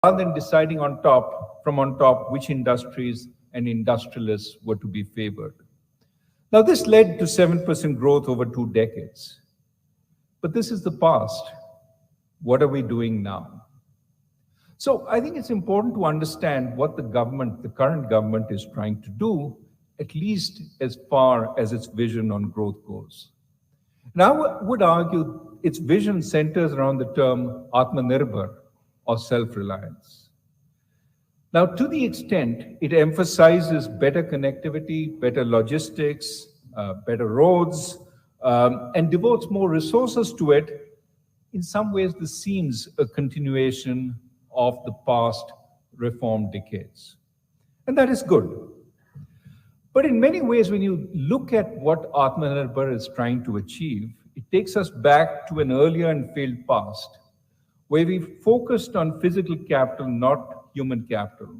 rather than deciding on top which industries and industrialists were to be favored. Now, this led to 7% growth over 2 decades. But this is the past. What are we doing now? So I think it's important to understand what the current government is trying to do, at least as far as its vision on growth goes. And I would argue its vision centers around the term Atmanirbhar, or self-reliance. Now, to the extent it emphasizes better connectivity, better logistics, better roads, and devotes more resources to it, in some ways this seems a continuation of the past reform decades. And that is good. But in many ways, when you look at what Atmanirbhar is trying to achieve, it takes us back to an earlier and failed past, where we focused on physical capital, not human capital,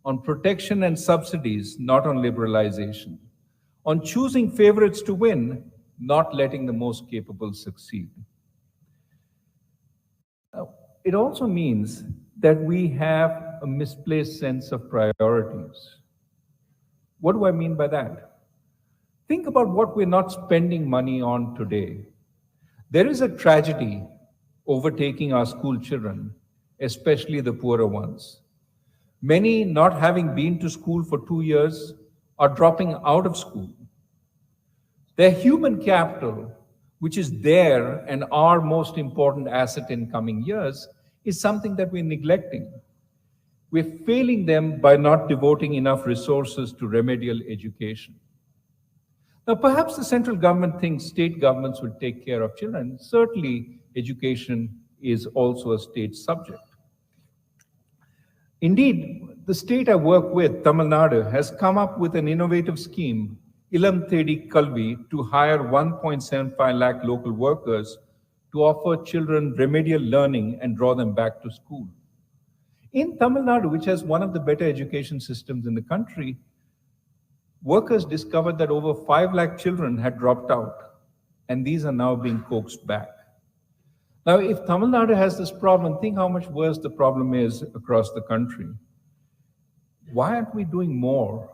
on protection and subsidies, not on liberalization, on choosing favorites to win, not letting the most capable succeed. Now, it also means that we have a misplaced sense of priorities. What do I mean by that? Think about what we're not spending money on today. There is a tragedy overtaking our school children, especially the poorer ones. Many, not having been to school for 2 years, are dropping out of school. Their human capital, which is their and our most important asset in coming years, is something that we're neglecting. We're failing them by not devoting enough resources to remedial education. Now, perhaps the central government thinks state governments will take care of children. Certainly, education is also a state subject. Indeed, the state I work with, Tamil Nadu, has come up with an innovative scheme, Ilam Thedi Kalvi, to hire 1.75 lakh local workers to offer children remedial learning and draw them back to school. In Tamil Nadu, which has one of the better education systems in the country, workers discovered that over 5 lakh children had dropped out, and these are now being coaxed back. Now, if Tamil Nadu has this problem, think how much worse the problem is across the country. Why aren't we doing more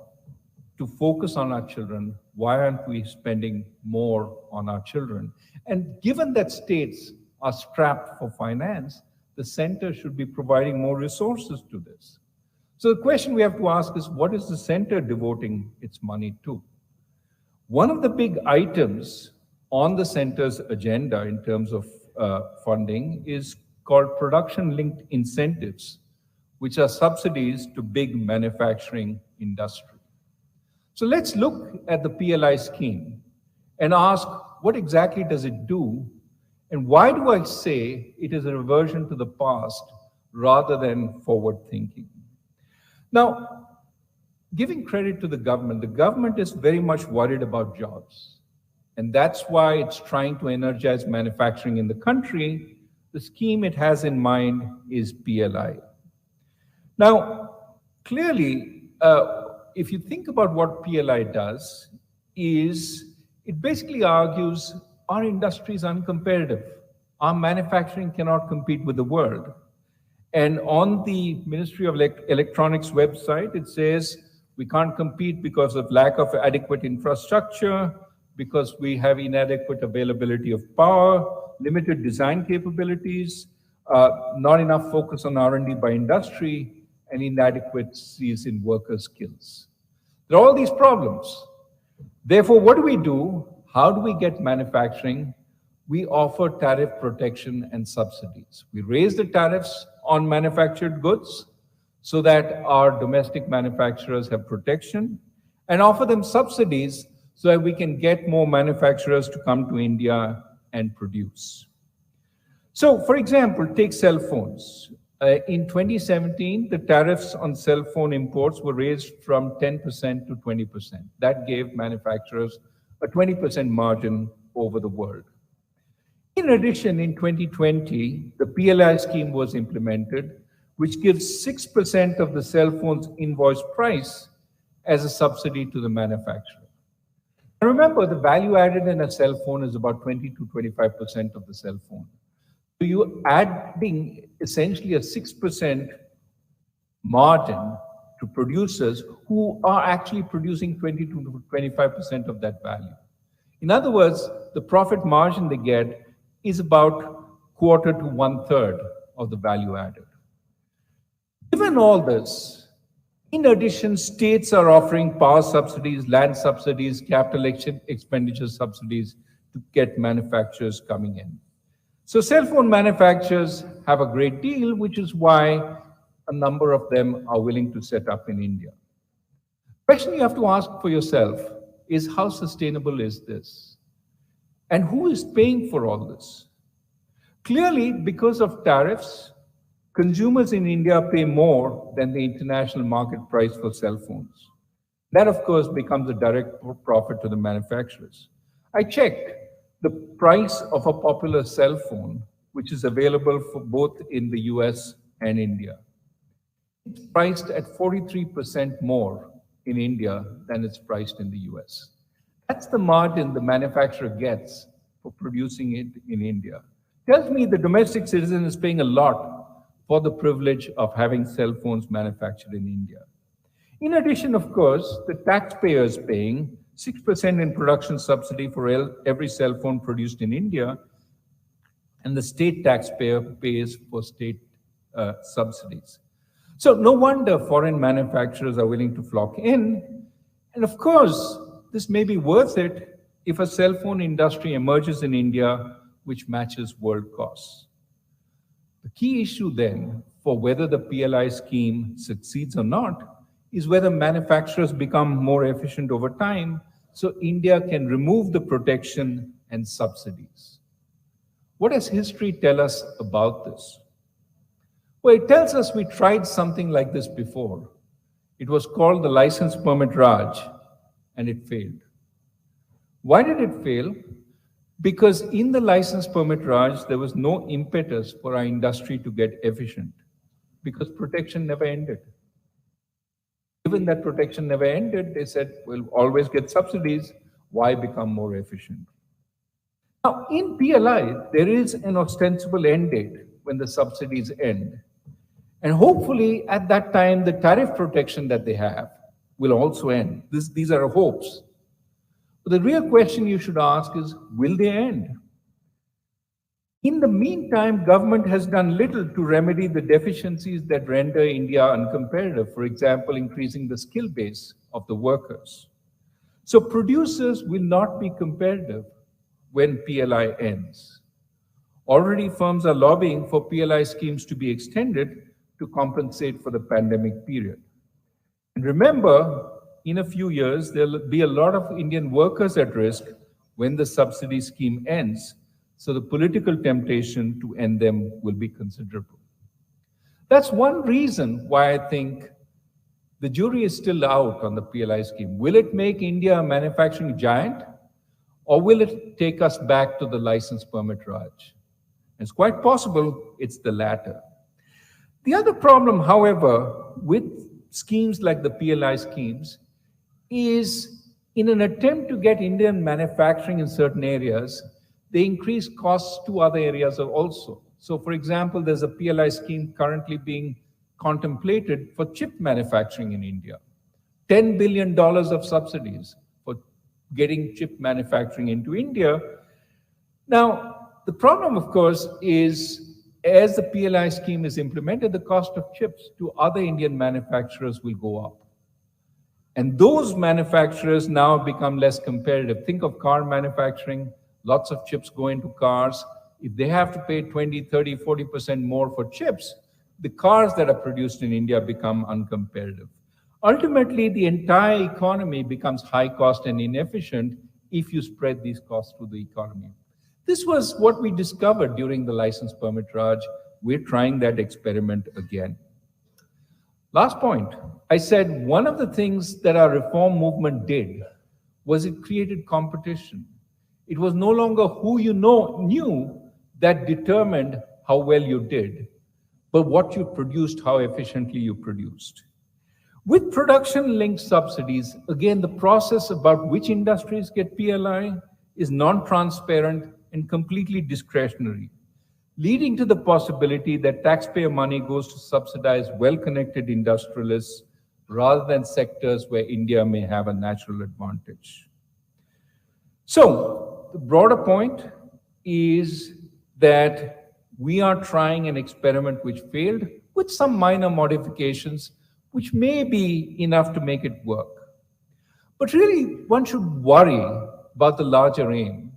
to focus on our children? Why aren't we spending more on our children? And given that states are strapped for finance, the center should be providing more resources to this. So the question we have to ask is, what is the center devoting its money to? One of the big items on the center's agenda in terms of funding is called production-linked incentives, which are subsidies to big manufacturing industry. So let's look at the PLI scheme and ask, what exactly does it do? And why do I say it is a reversion to the past rather than forward thinking? Now, giving credit to the government is very much worried about jobs. And that's why it's trying to energize manufacturing in the country. The scheme it has in mind is PLI. Now, clearly, if you think about what PLI does, is it basically argues our industry is uncompetitive. Our manufacturing cannot compete with the world. And on the Ministry of Electronics website, it says we can't compete because of lack of adequate infrastructure, because we have inadequate availability of power, limited design capabilities, not enough focus on R&D by industry, and inadequacies in worker skills. There are all these problems. Therefore, what do? How do we get manufacturing? We offer tariff protection and subsidies. We raise the tariffs on manufactured goods so that our domestic manufacturers have protection, and offer them subsidies so that we can get more manufacturers to come to India and produce. So, for example, take cell phones. In 2017, the tariffs on cell phone imports were raised from 10% to 20%. That gave manufacturers a 20% margin over the world. In addition, in 2020, the PLI scheme was implemented, which gives 6% of the cell phone's invoice price as a subsidy to the manufacturer. And remember, the value added in a cell phone is about 20 to 25% of the cell phone. So you're adding essentially a 6% margin to producers who are actually producing 20 to 25% of that value. In other words, the profit margin they get is about quarter to one-third of the value added. Given all this, in addition, states are offering power subsidies, land subsidies, capital expenditure subsidies to get manufacturers coming in. So cell phone manufacturers have a great deal, which is why a number of them are willing to set up in India. The question you have to ask for yourself is, how sustainable is this? And who is paying for all this? Clearly, because of tariffs, consumers in India pay more than the international market price for cell phones. That, of course, becomes a direct profit to the manufacturers. I checked the price of a popular cell phone, which is available for both in the US and India. It's priced at 43% more in India than it's priced in the US. That's the margin the manufacturer gets for producing it in India. Tells me the domestic citizen is paying a lot for the privilege of having cell phones manufactured in India. In addition, of course, the taxpayer is paying 6% in production subsidy for every cell phone produced in India, and the state taxpayer pays for state subsidies. So no wonder foreign manufacturers are willing to flock in. And of course, this may be worth it if a cell phone industry emerges in India which matches world costs. The key issue then for whether the PLI scheme succeeds or not is whether manufacturers become more efficient over time so India can remove the protection and subsidies. What does history tell us about this? Well, it tells us we tried something like this before. It was called the License Permit Raj, and it failed. Why did it fail? Because in the License Permit Raj, there was no impetus for our industry to get efficient, because protection never ended. Given that protection never ended, they said, we'll always get subsidies, why become more efficient? Now, in PLI, there is an ostensible end date when the subsidies end. And hopefully, at that time, the tariff protection that they have will also end. These are hopes. But the real question you should ask is, will they end? In the meantime, government has done little to remedy the deficiencies that render India uncompetitive, for example, increasing the skill base of the workers. So producers will not be competitive when PLI ends. Already firms are lobbying for PLI schemes to be extended to compensate for the pandemic period. And remember, in a few years, there'll be a lot of Indian workers at risk when the subsidy scheme ends, so the political temptation to end them will be considerable. That's one reason why I think the jury is still out on the PLI scheme. Will it make India a manufacturing giant, or will it take us back to the License Permit Raj? It's quite possible it's the latter. The other problem, however, with schemes like the PLI schemes is in an attempt to get Indian manufacturing in certain areas, they increase costs to other areas also. So, for example, there's a PLI scheme currently being contemplated for chip manufacturing in India. $10 billion of subsidies for getting chip manufacturing into India. Now, the problem, of course, is as the PLI scheme is implemented, the cost of chips to other Indian manufacturers will go up. And those manufacturers now become less competitive. Think of car manufacturing, lots of chips go into cars. If they have to pay 20, 30, 40% more for chips, the cars that are produced in India become uncompetitive. Ultimately, the entire economy becomes high cost and inefficient if you spread these costs through the economy. This was what we discovered during the License Permit Raj. We're trying that experiment again. Last point, I said one of the things that our reform movement did was it created competition. It was no longer who you knew that determined how well you did, but what you produced, how efficiently you produced. With production-linked subsidies, again, the process about which industries get PLI is non-transparent and completely discretionary. leading to the possibility that taxpayer money goes to subsidize well-connected industrialists rather than sectors where India may have a natural advantage. So, the broader point is that we are trying an experiment which failed with some minor modifications, which may be enough to make it work. But really, one should worry about the larger aim.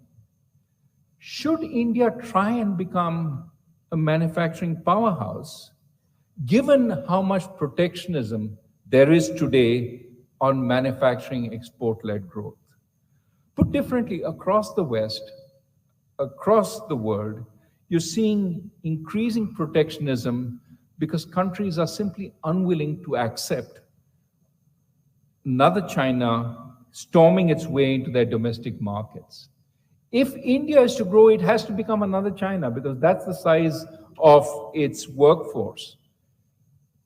Should India try and become a manufacturing powerhouse, given how much protectionism there is today on manufacturing export-led growth? Put differently, across the West, across the world, you're seeing increasing protectionism because countries are simply unwilling to accept another China storming its way into their domestic markets. If India is to grow, it has to become another China because that's the size of its workforce.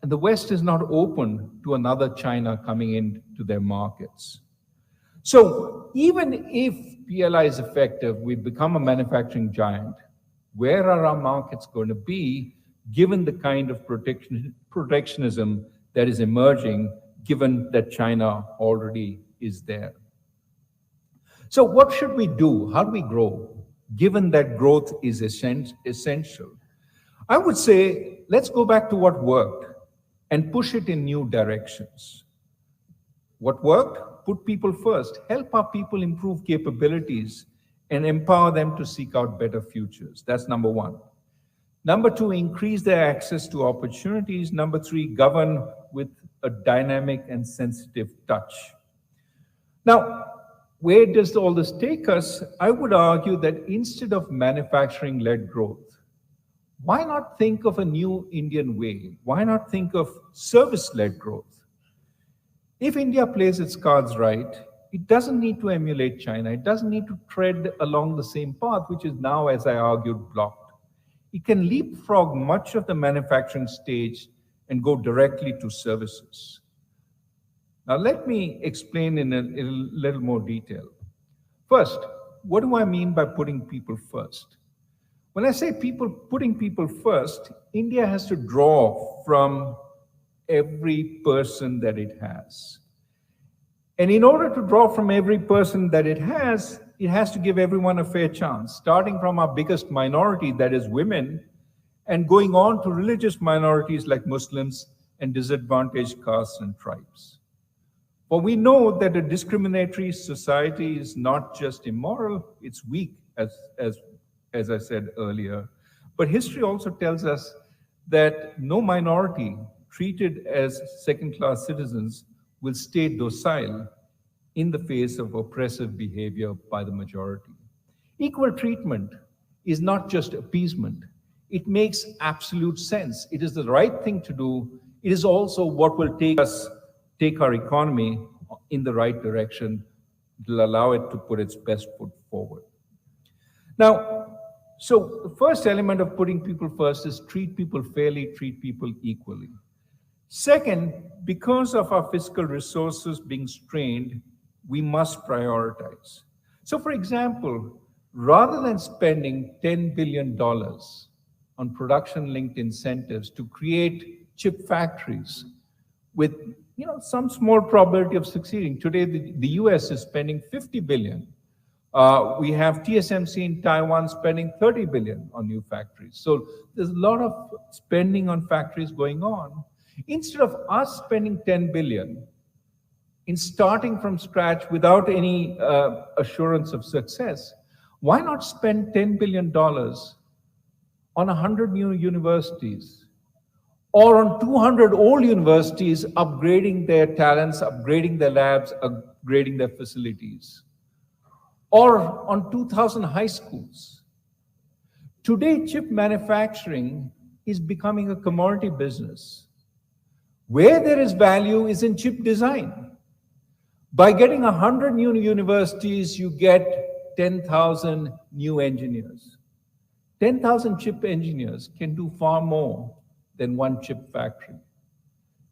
And the West is not open to another China coming into their markets. So even if PLI is effective, we become a manufacturing giant, where are our markets going to be given the kind of protectionism that is emerging, given that China already is there? So what should we do? How do we grow, given that growth is essential? I would say, let's go back to what worked and push it in new directions. What worked? Put people first. Help our people improve capabilities and empower them to seek out better futures. That's number one. Number two, increase their access to opportunities. Number three, govern with a dynamic and sensitive touch. Now, where does all this take us? I would argue that instead of manufacturing-led growth, why not think of a new Indian way? Why not think of service-led growth? If India plays its cards right, it doesn't need to emulate China. It doesn't need to tread along the same path, which is now, as I argued, blocked. It can leapfrog much of the manufacturing stage and go directly to services. Now, let me explain in a little more detail. First, what do I mean by putting people first? When I say putting people first, India has to draw from every person that it has. And in order to draw from every person that it has to give everyone a fair chance, starting from our biggest minority, that is women, and going on to religious minorities like Muslims and disadvantaged castes and tribes. For we know that a discriminatory society is not just immoral, it's weak, as I said earlier. But history also tells us that no minority treated as second-class citizens will stay docile in the face of oppressive behavior by the majority. Equal treatment is not just appeasement. It makes absolute sense. It is the right thing to do. It is also what will take our economy in the right direction. It will allow it to put its best foot forward. Now, so the first element of putting people first is treat people fairly, treat people equally. Second, because of our fiscal resources being strained, we must prioritize. So for example, rather than spending $10 billion on production-linked incentives to create chip factories with some small probability of succeeding, today the US is spending $50 billion. We have TSMC in Taiwan spending $30 billion on new factories. So there's a lot of spending on factories going on. Instead of us spending $10 billion in starting from scratch without any assurance of success, why not spend $10 billion on 100 new universities or on 200 old universities upgrading their talents, upgrading their labs, upgrading their facilities, or on 2,000 high schools? Today, chip manufacturing is becoming a commodity business. Where there is value is in chip design. By getting 100 new universities, you get 10,000 new engineers. 10,000 chip engineers can do far more than one chip factory.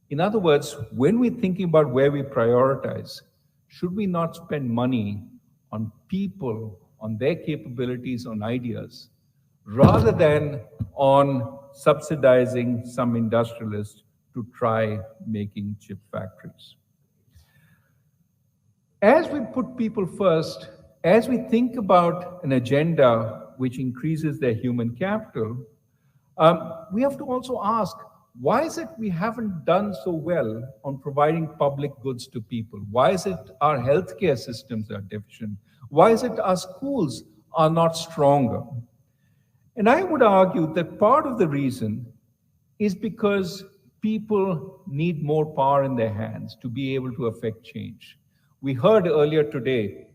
In other words, when we're thinking about where we prioritize, should we not spend money on people, on their capabilities, on ideas, rather than on subsidizing some industrialists to try making chip factories. As we put people first, as we think about an agenda which increases their human capital, we have to also ask, why is it we haven't done so well on providing public goods to people? Why is it our healthcare systems are deficient? Why is it our schools are not stronger? And I would argue that part of the reason is because people need more power in their hands to be able to affect change. We heard earlier today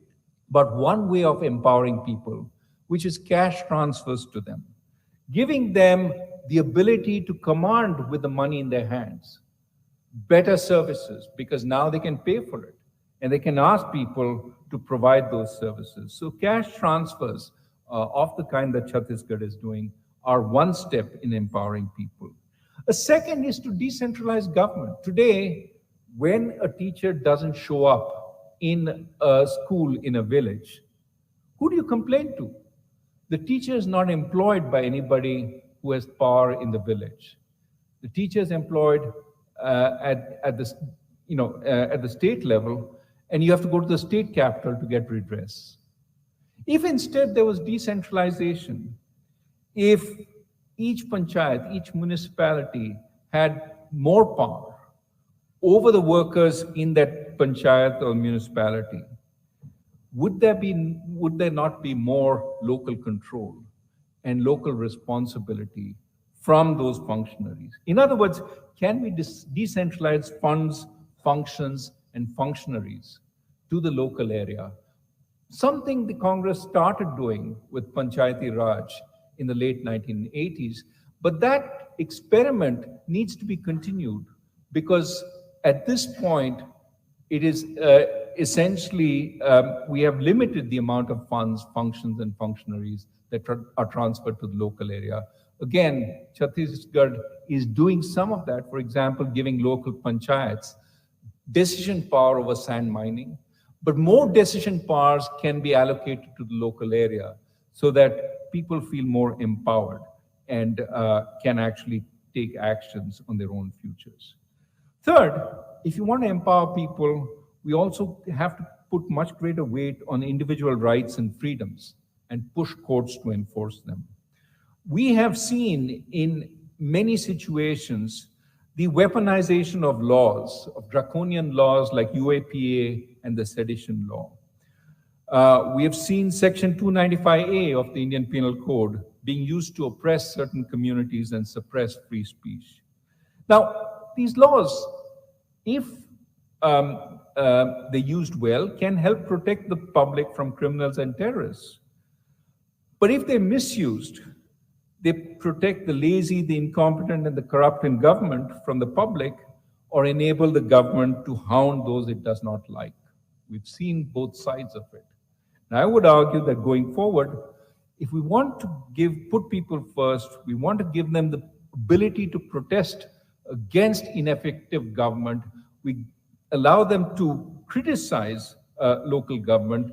about one way of empowering people, which is cash transfers to them, giving them the ability to command with the money in their hands better services, because now they can pay for it and they can ask people to provide those services. So cash transfers of the kind that Chhattisgarh is doing are one step in empowering people. A second is to decentralize government. Today, when a teacher doesn't show up in a school in a village, who do you complain to? The teacher is not employed by anybody who has power in the village. The teacher is employed at the state level, and you have to go to the state capital to get redress. If instead there was decentralization, if each panchayat, each municipality had more power over the workers in that panchayat or municipality, would there not be more local control and local responsibility from those functionaries? In other words, can we decentralize funds, functions, and functionaries to the local area? Something the Congress started doing with Panchayati Raj in the late 1980s, but that experiment needs to be continued, because at this point, it is essentially, we have limited the amount of funds, functions, and functionaries that are transferred to the local area. Again, Chhattisgarh is doing some of that, for example, giving local panchayats decision power over sand mining, but more decision powers can be allocated to the local area so that people feel more empowered and can actually take actions on their own futures. Third, if you want to empower people, we also have to put much greater weight on individual rights and freedoms and push courts to enforce them. We have seen in many situations the weaponization of laws, of draconian laws like UAPA and the sedition law. We have seen Section 295A of the Indian Penal Code being used to oppress certain communities and suppress free speech. Now, these laws, if they used well, can help protect the public from criminals and terrorists. But if they're misused, they protect the lazy, the incompetent, and the corrupt in government from the public, or enable the government to hound those it does not like. We've seen both sides of it. And I would argue that going forward, if we want to put people first, we want to give them the ability to protest against ineffective government, we allow them to criticize local government,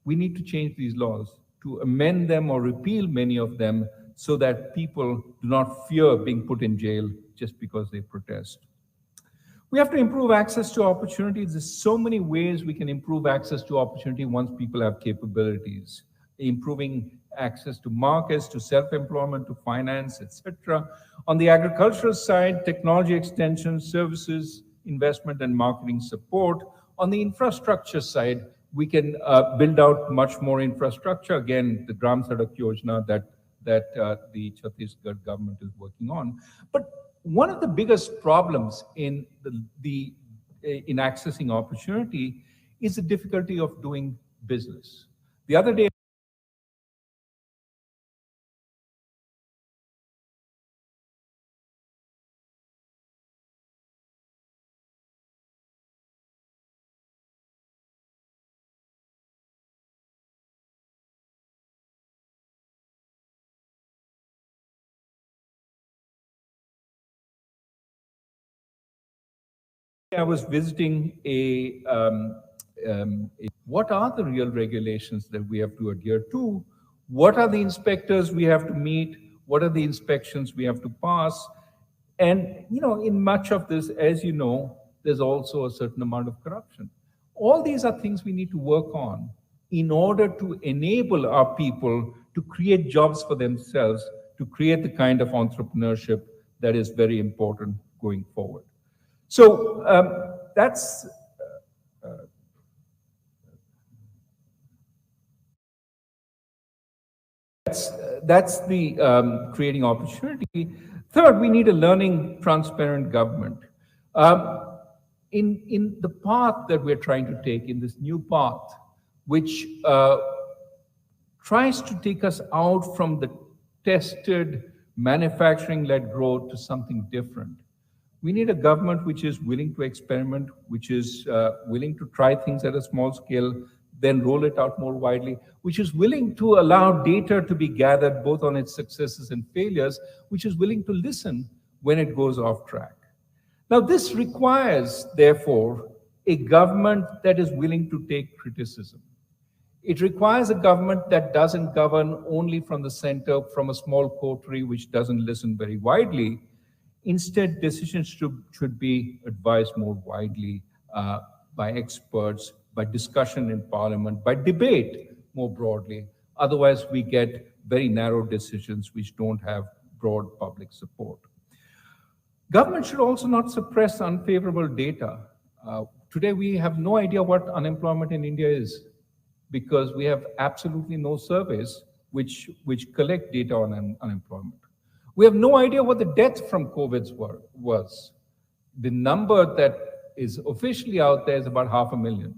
we need to change these laws, to amend them or repeal many of them, so that people do not fear being put in jail just because they protest. We have to improve access to opportunities. There's so many ways we can improve access to opportunity once people have capabilities. Improving access to markets, to self-employment, to finance, etc. On the agricultural side, technology extension, services, investment and marketing support. On the infrastructure side, we can build out much more infrastructure. Again, the Gram Sadak Yojana that the Chhattisgarh government is working on. But one of the biggest problems in in accessing opportunity is the difficulty of doing business. The other day, I was visiting what are the real regulations that we have to adhere to What are the inspectors we have to meet? What are the inspections we have to pass? And, in much of this, as you know, there's also a certain amount of corruption. All these are things we need to work on in order to enable our people to create jobs for themselves, to create the kind of entrepreneurship that is very important going forward. So that's the creating opportunity. Third, we need a learning, transparent government. In the path that we're trying to take, in this new path, which tries to take us out from the tested manufacturing-led growth to something different. We need a government which is willing to experiment, which is willing to try things at a small scale, then roll it out more widely, which is willing to allow data to be gathered both on its successes and failures, which is willing to listen when it goes off track. Now, this requires, therefore, a government that is willing to take criticism. It requires a government that doesn't govern only from the center, from a small coterie which doesn't listen very widely. Instead, decisions should be advised more widely by experts, by discussion in parliament, by debate more broadly. Otherwise, we get very narrow decisions which don't have broad public support. Government should also not suppress unfavorable data. Today, we have no idea what unemployment in India is, because we have absolutely no surveys which collect data on unemployment. We have no idea what the death from COVID was. The number that is officially out there is about 500,000.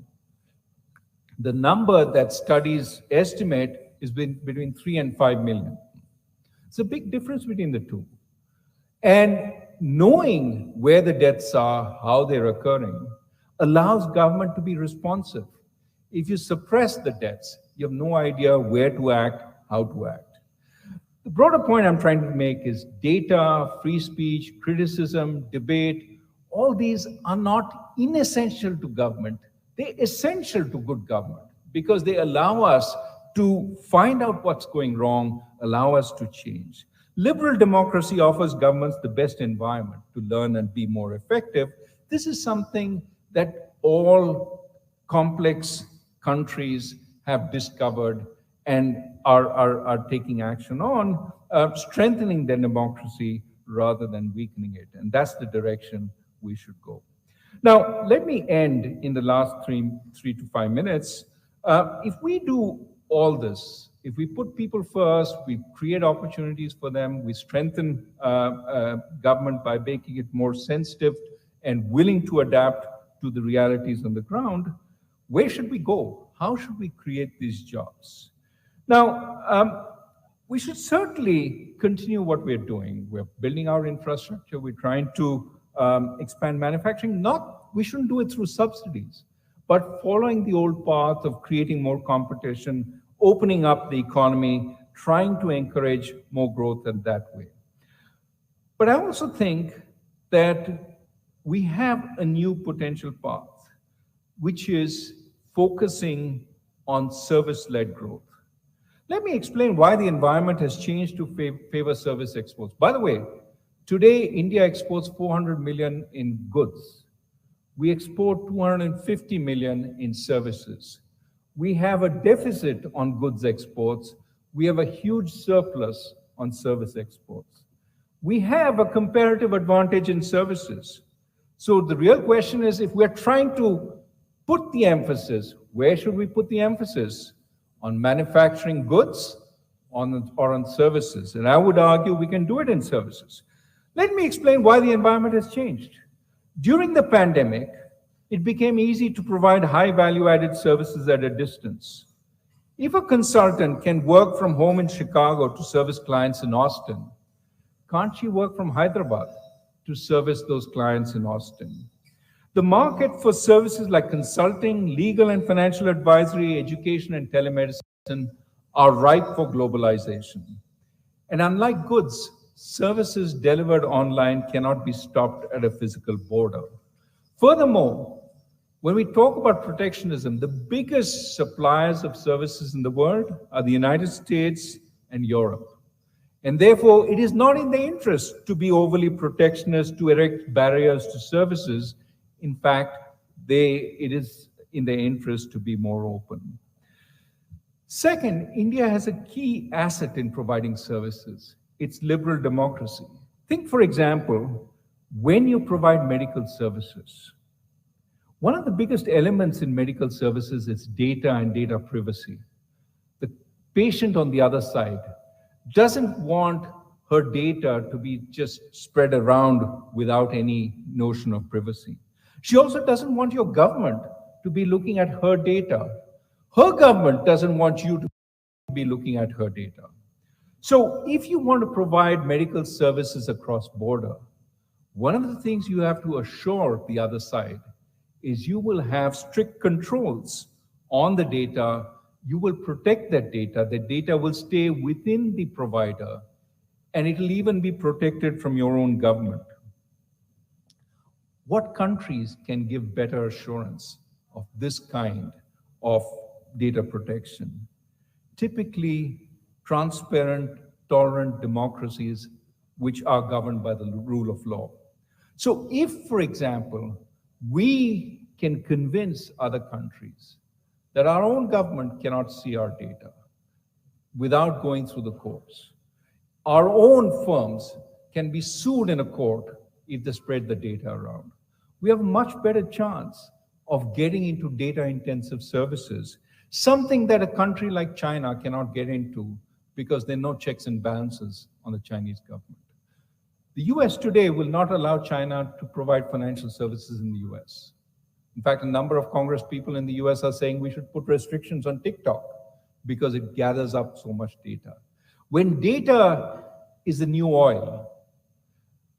The number that studies estimate is between 3 and 5 million. It's a big difference between the two. And knowing where the deaths are, how they're occurring, allows government to be responsive. If you suppress the deaths, you have no idea where to act, how to act. The broader point I'm trying to make is data, free speech, criticism, debate, all these are not inessential to government. They're essential to good government because they allow us to find out what's going wrong, allow us to change. Liberal democracy offers governments the best environment to learn and be more effective. This is something that all complex countries have discovered and are taking action on, strengthening their democracy rather than weakening it. And that's the direction we should go. Now, let me end in the last three to 5 minutes. If we do all this, if we put people first, we create opportunities for them, we strengthen government by making it more sensitive and willing to adapt to the realities on the ground, where should we go? How should we create these jobs? Now, we should certainly continue what we're doing. We're building our infrastructure. We're trying to expand manufacturing. We shouldn't do it through subsidies, but following the old path of creating more competition, opening up the economy, trying to encourage more growth in that way. But I also think that we have a new potential path, which is focusing on service-led growth. Let me explain why the environment has changed to favor service exports. By the way, today, India exports 400 million in goods. We export 250 million in services. We have a deficit on goods exports. We have a huge surplus on service exports. We have a comparative advantage in services. So the real question is, if we're trying to put the emphasis, where should we put the emphasis? On manufacturing goods or on services? And I would argue we can do it in services. Let me explain why the environment has changed. During the pandemic, it became easy to provide high value-added services at a distance. If a consultant can work from home in Chicago to service clients in Austin, can't she work from Hyderabad to service those clients in Austin? The market for services like consulting, legal and financial advisory, education, and telemedicine are ripe for globalization. And unlike goods, services delivered online cannot be stopped at a physical border. Furthermore, When we talk about protectionism, the biggest suppliers of services in the world are the United States and Europe. And therefore, it is not in their interest to be overly protectionist, to erect barriers to services. In fact, it is in their interest to be more open. Second, India has a key asset in providing services, its liberal democracy. Think, for example, when you provide medical services, one of the biggest elements in medical services is data and data privacy. The patient on the other side doesn't want her data to be just spread around without any notion of privacy. She also doesn't want your government to be looking at her data. Her government doesn't want you to be looking at her data. So if you want to provide medical services across border, one of the things you have to assure the other side is you will have strict controls on the data. You will protect that data. The data will stay within the provider, and it will even be protected from your own government. What countries can give better assurance of this kind of data protection? Typically, transparent, tolerant democracies which are governed by the rule of law. So if, for example, we can convince other countries that our own government cannot see our data without going through the courts, our own firms can be sued in a court if they spread the data around, we have a much better chance of getting into data-intensive services, something that a country like China cannot get into because there are no checks and balances on the Chinese government. The US today will not allow China to provide financial services in the US. In fact, a number of Congress people in the US are saying we should put restrictions on TikTok because it gathers up so much data. When data is the new oil,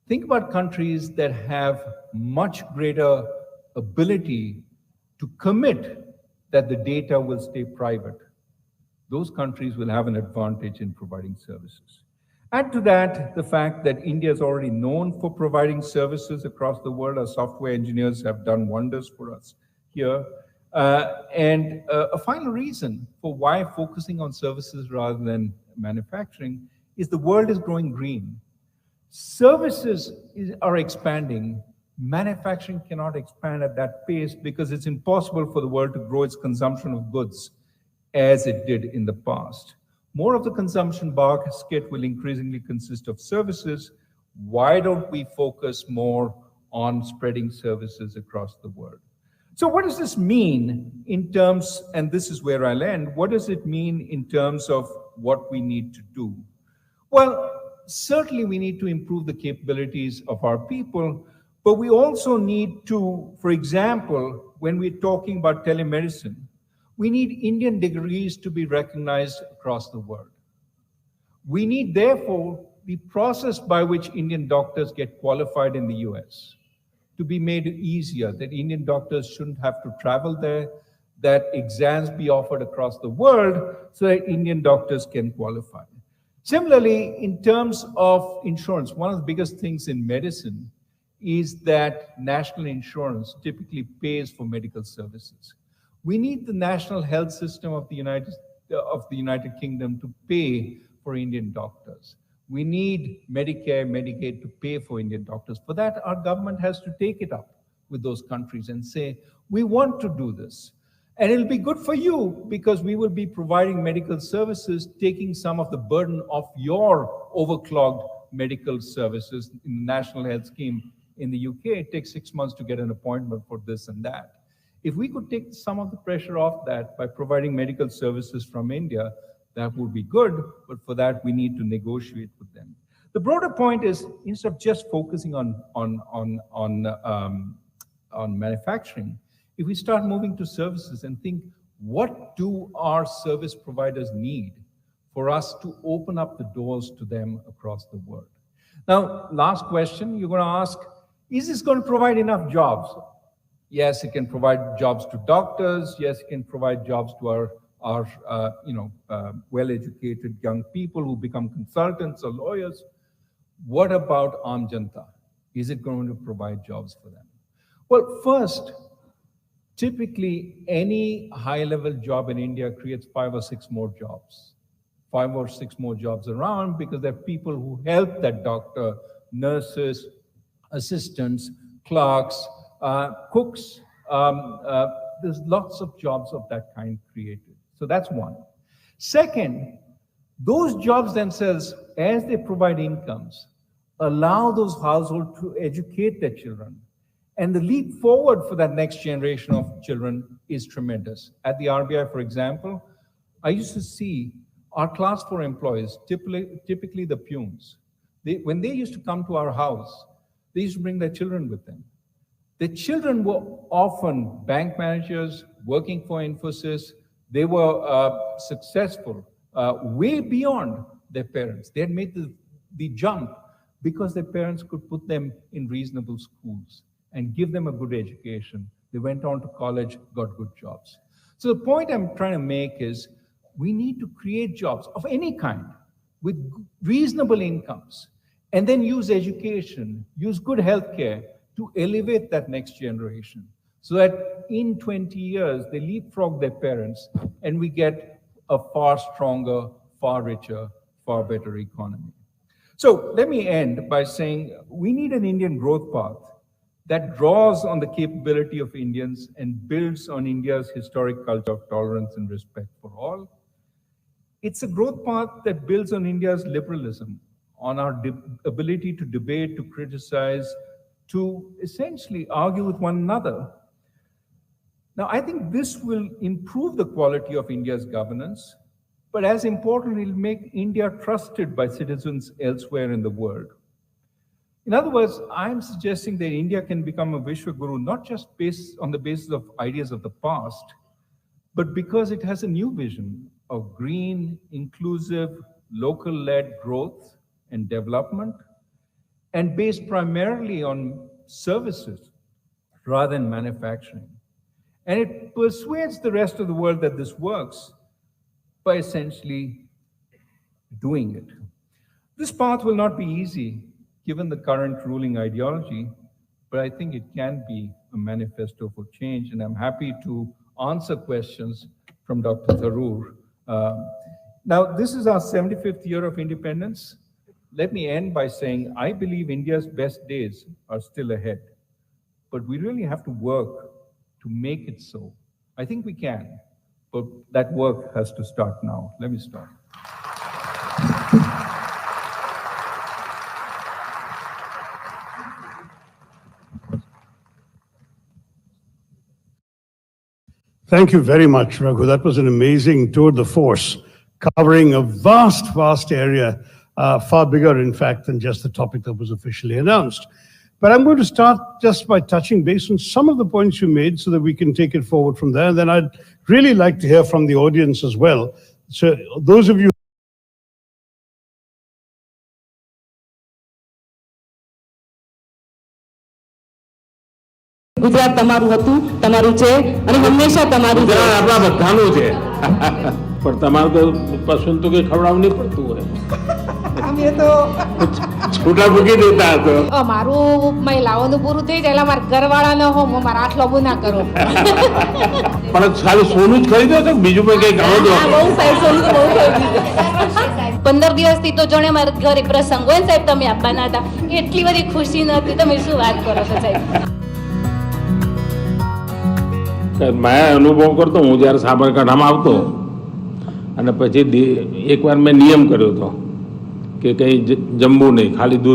think about countries that have much greater ability to commit that the data will stay private. Those countries will have an advantage in providing services. Add to that the fact that India is already known for providing services across the world. Our software engineers have done wonders for us here. A final reason for why focusing on services rather than manufacturing is the world is growing green. Services are expanding. Manufacturing cannot expand at that pace because it's impossible for the world to grow its consumption of goods as it did in the past. More of the consumption basket will increasingly consist of services. Why don't we focus more on spreading services across the world? So what does this mean in terms, and this is where I'll end, what does it mean in terms of what we need to do? Well, certainly we need to improve the capabilities of our people, but we also need to, for example, when we're talking about telemedicine, we need Indian degrees to be recognized across the world. We need, therefore, the process by which Indian doctors get qualified in the US to be made easier, that Indian doctors shouldn't have to travel there, that exams be offered across the world so that Indian doctors can qualify. Similarly, in terms of insurance, one of the biggest things in medicine is that national insurance typically pays for medical services. We need the national health system of the United Kingdom to pay for Indian doctors. We need Medicare, Medicaid to pay for Indian doctors. For that, our government has to take it up with those countries and say, we want to do this. And it'll be good for you because we will be providing medical services, taking some of the burden off your overclogged medical services in the National Health Scheme. In the UK, it takes 6 months to get an appointment for this and that. If we could take some of the pressure off that by providing medical services from India, that would be good, but for that we need to negotiate with them. The broader point is, instead of just focusing on manufacturing, if we start moving to services and think, what do our service providers need for us to open up the doors to them across the world? Now, last question, you're going to ask, is this going to provide enough jobs? Yes, it can provide jobs to doctors. Yes, it can provide jobs to our well-educated young people who become consultants or lawyers. What about Aam Janta? Is it going to provide jobs for them? Well, first, Typically, any high-level job in India creates 5 or 6 more jobs. 5 or 6 more jobs around because there are people who help that doctor, nurses, assistants, clerks, cooks. There's lots of jobs of that kind created. So that's one. Second, those jobs themselves, as they provide incomes, allow those households to educate their children. And the leap forward for that next generation of children is tremendous. At the RBI, for example, I used to see our class 4 employees, typically the peons, when they used to come to our house, they used to bring their children with them. The children were often bank managers working for Infosys. They were successful way beyond their parents. They had made the jump because their parents could put them in reasonable schools and give them a good education. They went on to college, got good jobs. So the point I'm trying to make is we need to create jobs of any kind with reasonable incomes and then use education, use good healthcare to elevate that next generation so that in 20 years they leapfrog their parents and we get a far stronger, far richer, far better economy. So let me end by saying we need an Indian growth path that draws on the capability of Indians and builds on India's historic culture of tolerance and respect for all. It's a growth path that builds on India's liberalism, on our ability to debate, to criticize, to essentially argue with one another. Now, I think this will improve the quality of India's governance, but as important, it will make India trusted by citizens elsewhere in the world. In other words, I'm suggesting that India can become a Vishwaguru, not just based on the basis of ideas of the past, but because it has a new vision of green, inclusive, local-led growth and development, and based primarily on services rather than manufacturing. And it persuades the rest of the world that this works by essentially doing it. This path will not be easy given the current ruling ideology, but I think it can be a manifesto for change, and I'm happy to answer questions from Dr. Tharoor. Now, this is our 75th year of independence. Let me end by saying I believe India's best days are still ahead, but we really have to work to make it so. I think we can, but that work has to start now. Let me start. Thank you very much, Raghu. That was an amazing tour de force, covering a vast, vast area, far bigger, in fact, than just the topic that was officially announced. But I'm going to start just by touching base on some of the points you made so that we can take it forward from there. And then I'd really like to hear from the audience as well. So those of you Gujarat તમારું હતું, તમારું છે અને હંમેશા તમારું છે. આપણા બધાનું છે, પણ તમારું તો પસંદ તો કઈ ખવડાવવું નહીં પડતું હોય. અમે તો છૂટા મૂકી દેતા હતો. મારું મહિલાઓનું પૂરું થઈ જાય એટલે મારા ઘરવાળા ન હો મારા આટલો બુના કરો. પણ ખાલી સોનું જ ખરીદો છો, બીજું પણ કઈ કરો છો? બહુ સાહેબ, સોનું બહુ ખરીદી. 15 દિવસથી તો જાણે મારા ઘરે પ્રસંગ હોય ને સાહેબ, તમે આપવાના હતા, એટલી બધી ખુશી નહોતી. તમે શું વાત કરો છો સાહેબ? મેં અનુભવ કરતો, હું જ્યારે સાબરકાંઠામાં આવતો અને પછી એકવાર મેં નિયમ કર્યો હતો કે કંઈ જમવું નહીં, ખાલી દૂધ